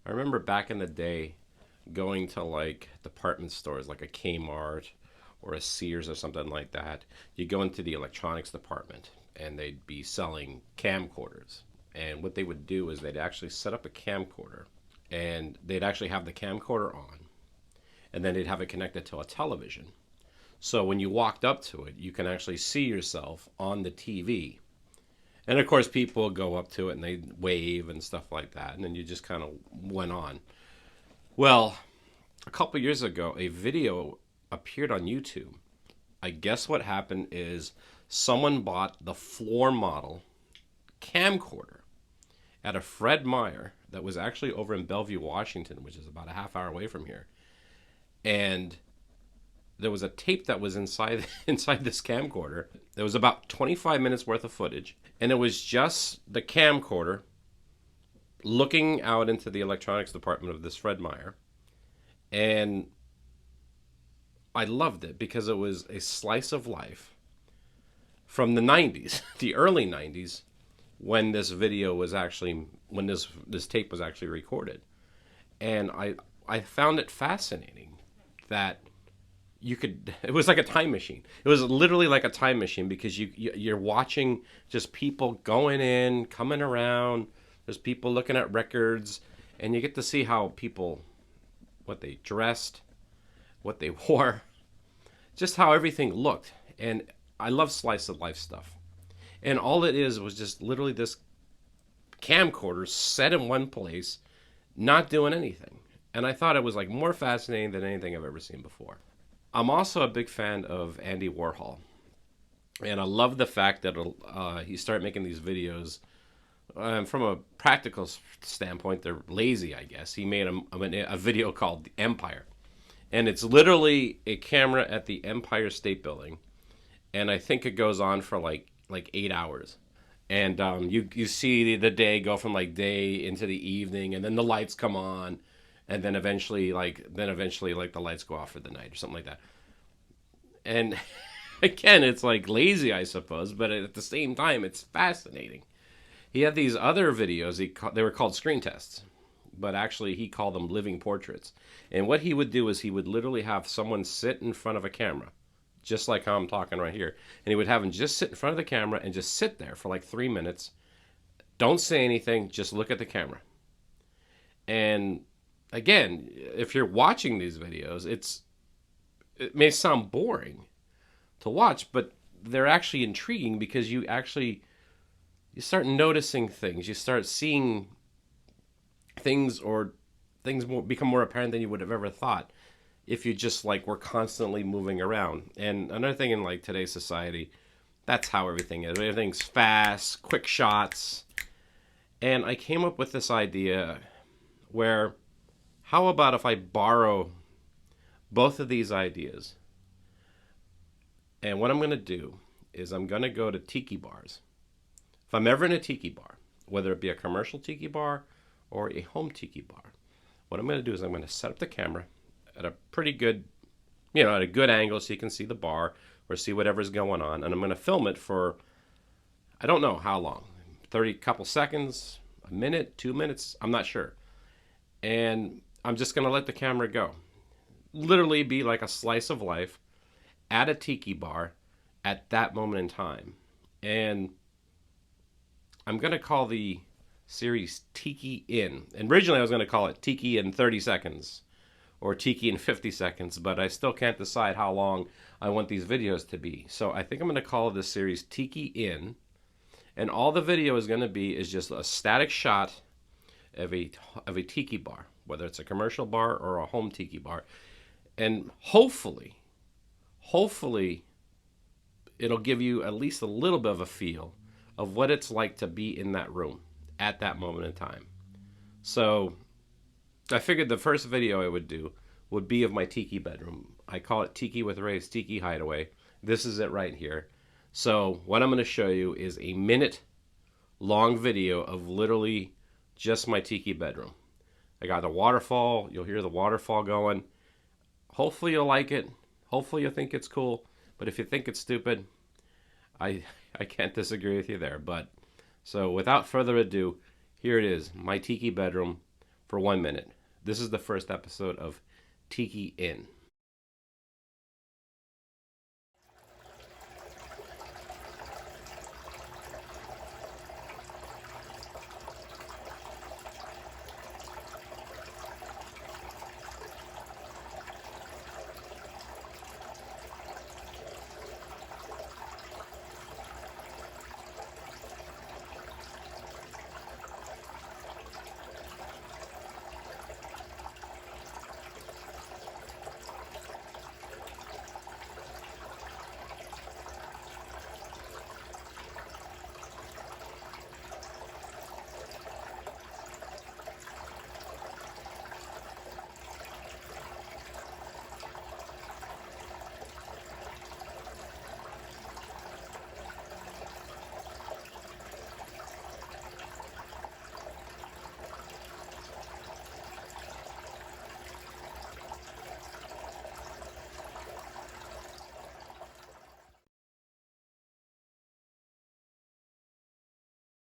I remember back in the day going to like department stores like a Kmart or a Sears or something like that. You go into the electronics department and they'd be selling camcorders. And what they would do is they'd actually set up a camcorder and they'd actually have the camcorder on and then they'd have it connected to a television. So when you walked up to it, you can actually see yourself on the TV. And of course, people go up to it and they wave and stuff like that. And then you just kind of went on. Well, a couple years ago, a video appeared on YouTube. I guess what happened is someone bought the floor model camcorder at a Fred Meyer that was actually over in Bellevue, Washington, which is about a half hour away from here. And there was a tape that was inside inside this camcorder. There was about 25 minutes worth of footage, and it was just the camcorder looking out into the electronics department of this Fred Meyer. And I loved it because it was a slice of life from the 90s, the early 90s, when this video was actually, when this tape was actually recorded. And I found it fascinating that you could, it was like a time machine. It was literally like a time machine because you're watching just people going in, coming around. There's people looking at records, and you get to see how people, what they dressed, what they wore, just how everything looked. And I love slice of life stuff. And all it is was just literally this camcorder set in one place, not doing anything. And I thought it was like more fascinating than anything I've ever seen before. I'm also a big fan of Andy Warhol. And I love the fact that he started making these videos. From a practical standpoint, they're lazy, I guess. He made a video called The Empire. And it's literally a camera at the Empire State Building. And I think it goes on for like 8 hours. And you see the day go from like day into the evening, and then the lights come on, and then eventually like the lights go off for the night or something like that. And again, it's like lazy, I suppose, but at the same time, it's fascinating. He had these other videos. They were called screen tests, but actually he called them living portraits. And what he would do is he would literally have someone sit in front of a camera, just like how I'm talking right here. And he would have them just sit in front of the camera and just sit there for like 3 minutes. Don't say anything, just look at the camera. And again, if you're watching these videos, it may sound boring to watch, but they're actually intriguing because you start noticing things. You start seeing things, or things become more apparent than you would have ever thought if you just like were constantly moving around. And another thing in like today's society, that's how everything is. Everything's fast, quick shots. And I came up with this idea where, how about if I borrow both of these ideas? And what I'm going to do is I'm going to go to tiki bars. If I'm ever in a tiki bar, whether it be a commercial tiki bar or a home tiki bar, what I'm going to do is I'm going to set up the camera at a pretty good, at a good angle so you can see the bar or see whatever's going on. And I'm going to film it for, I don't know how long, 30 couple seconds, a minute, 2 minutes, I'm not sure. And I'm just going to let the camera go. Literally be like a slice of life at a tiki bar at that moment in time. And I'm going to call the series Tiki-IN. And originally I was going to call it Tiki in 30 seconds or Tiki in 50 seconds, but I still can't decide how long I want these videos to be. So I think I'm going to call this series Tiki-IN. And all the video is going to be is just a static shot of a tiki bar, whether it's a commercial bar or a home tiki bar. And hopefully it'll give you at least a little bit of a feel of what it's like to be in that room at that moment in time. So I figured the first video I would do would be of my tiki bedroom. I call it Tiki with Ray's Tiki Hideaway. This is it right here. So what I'm going to show you is a minute long video of literally just my tiki bedroom. I got the waterfall. You'll hear the waterfall going. Hopefully you'll like it. Hopefully you'll think it's cool. But if you think it's stupid, I can't disagree with you there. But so without further ado, here it is, my tiki bedroom for 1 minute. This is the first episode of Tiki-In.